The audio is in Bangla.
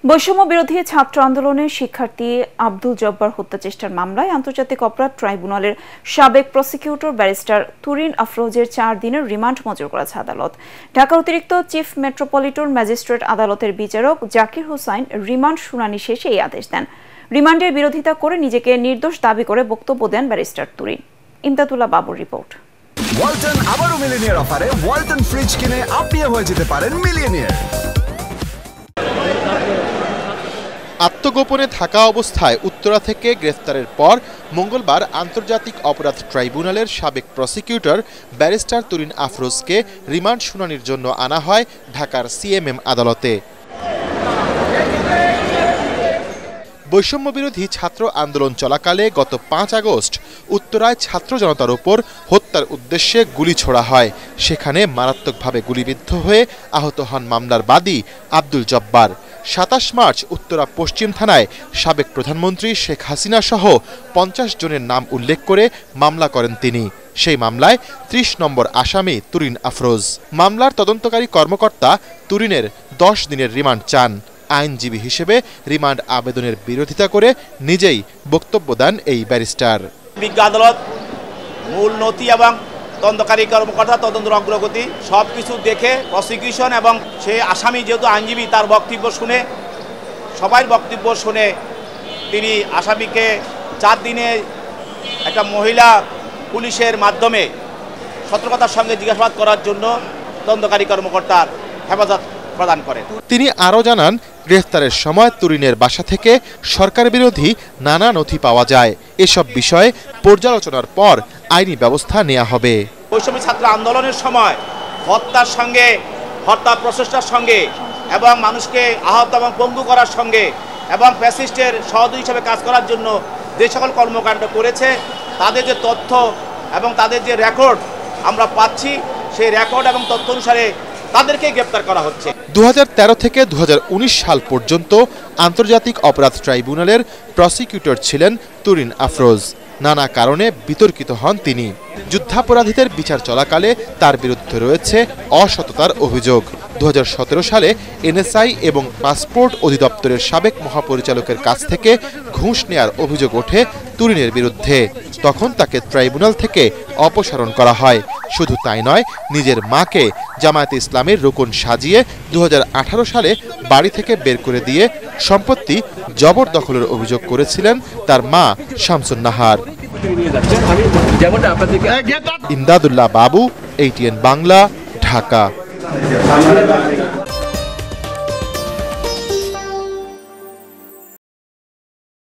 বৈষম্য বিরোধী ছাত্র আন্দোলনের শিক্ষার্থী আব্দুল জব্বার হত্যা চেষ্টার মামলায় আন্তর্জাতিক অপরাধ ট্রাইব্যুনালের সাবেক প্রসিকিউটর ব্যারিস্টার তুরিন আফরোজের 4 দিনের রিমান্ড মঞ্জুর করেছে আদালত। ঢাকা অতিরিক্ত চিফ মেট্রোপলিটন ম্যাজিস্ট্রেট আদালতের বিচারক জাকির হোসাইন রিমান্ড শুনানি শেষে এই আদেশ দেন। রিমান্ডের বিরোধিতা করে নিজেকে নির্দোষ দাবি করে বক্তব্য দেন ব্যারিস্টার তুরিন। ইমদাদুল্লাহ বাবুর রিপোর্ট। ওয়ালটন আবারো মিলিয়নিয়ার অফারে ওয়ালটন ফ্রিজ কিনে আপনিও হয়ে যেতে পারেন মিলিয়নিয়ার। আত্মগোপনে থাকা অবস্থায় উত্তরা থেকে গ্রেফতারের পর মঙ্গলবার আন্তর্জাতিক অপরাধ ট্রাইব্যুনালের সাবেক প্রসিকিউটর ব্যারিস্টার তুরিন আফরোজকে রিমান্ড শুনানির জন্য আনা হয় ঢাকার সিএমএম আদালতে। বৈষম্যবিরোধী ছাত্র আন্দোলন চলাকালে গত 5 আগস্ট উত্তরায় ছাত্র জনতার উপর হত্যার উদ্দেশ্যে গুলি ছোড়া হয়। সেখানে মারাত্মকভাবে গুলিবিদ্ধ হয়ে আহত হন মামলার বাদী আব্দুল জব্বার। 27 মার্চ উত্তরা পশ্চিম থানায় সাবেক প্রধানমন্ত্রী শেখ হাসিনা সহ 50 জনের নাম উল্লেখ করে মামলা করেন তিনি। সেই মামলায় 30 নম্বর আসামি তুরিন আফরোজ। মামলার তদন্তকারী কর্মকর্তা তুরিনের 10 দিনের রিমান্ড চান। আইনজীবী হিসেবে রিমান্ড আবেদনের বিরোধিতা করে নিজেই বক্তব্য দেন এই ব্যারিস্টার। বিজ্ঞ আদালত মূল নথি এবং তদন্তকারী কর্মকর্তা তদন্তের অগ্রগতি সবকিছু দেখে প্রসিকিউশন এবং সেই আসামি যেহেতু আইনজীবী তার বক্তব্য শুনে সবাই বক্তব্য শুনে তিনি আসামিকে 4 দিনে একটা মহিলা পুলিশের মাধ্যমে সতর্কতার সঙ্গে জিজ্ঞাসাবাদ করার জন্য তদন্তকারী কর্মকর্তার হেফাজত প্রদান করেন। তিনি আরও জানান, গ্রেফতারের সময় তুরিনের বাসা থেকে সরকার বিরোধী নানা নথি পাওয়া যায়। এসব বিষয়ে পর্যালোচনার পর আইনি ব্যবস্থা নেওয়া হবে। বৈষম্য ছাত্র আন্দোলনের সময় হত্যার সঙ্গে হত্যা প্রচেষ্টার সঙ্গে এবং মানুষকে আহত এবং পঙ্গু করার সঙ্গে এবং ফ্যাসিস্টের সহযোগী হিসেবে কাজ করার জন্য যে সকল কর্মকাণ্ড করেছে তাদের যে তথ্য এবং তাদের যে রেকর্ড আমরা পাচ্ছি, সেই রেকর্ড এবং তথ্য অনুসারে তাদেরকে গ্রেফতার করা হচ্ছে। 2013 থেকে 2019 সাল পর্যন্ত আন্তর্জাতিক অপরাধ ট্রাইব্যুনালের প্রসিকিউটর ছিলেন তুরিন আফরোজ। নানা কারণে বিতর্কিত হন তিনি। যুদ্ধাপরাধীদের বিচার চলাকালে তার বিরুদ্ধে রয়েছে অসততার অভিযোগ। 2017 সালে এনএসআই এবং পাসপোর্ট অধিদপ্তরের সাবেক মহাপরিচালকের কাছ থেকে ঘুষ নেয়ার অভিযোগ ওঠে তুরিনের বিরুদ্ধে। তখন তাকে ট্রাইব্যুনাল থেকে অপসারণ করা হয়। শুধু তাই নয়, নিজের মাকে জামায়াতে ইসলামের রুকন সাজিয়ে 2018 সালে বাড়ি থেকে বের করে দিয়ে সম্পত্তি জবরদখলের অভিযোগ করেছিলেন তার মা শামসুন নাহার। ইমদাদুল্লাহ বাবু, ATN বাংলা, ঢাকা।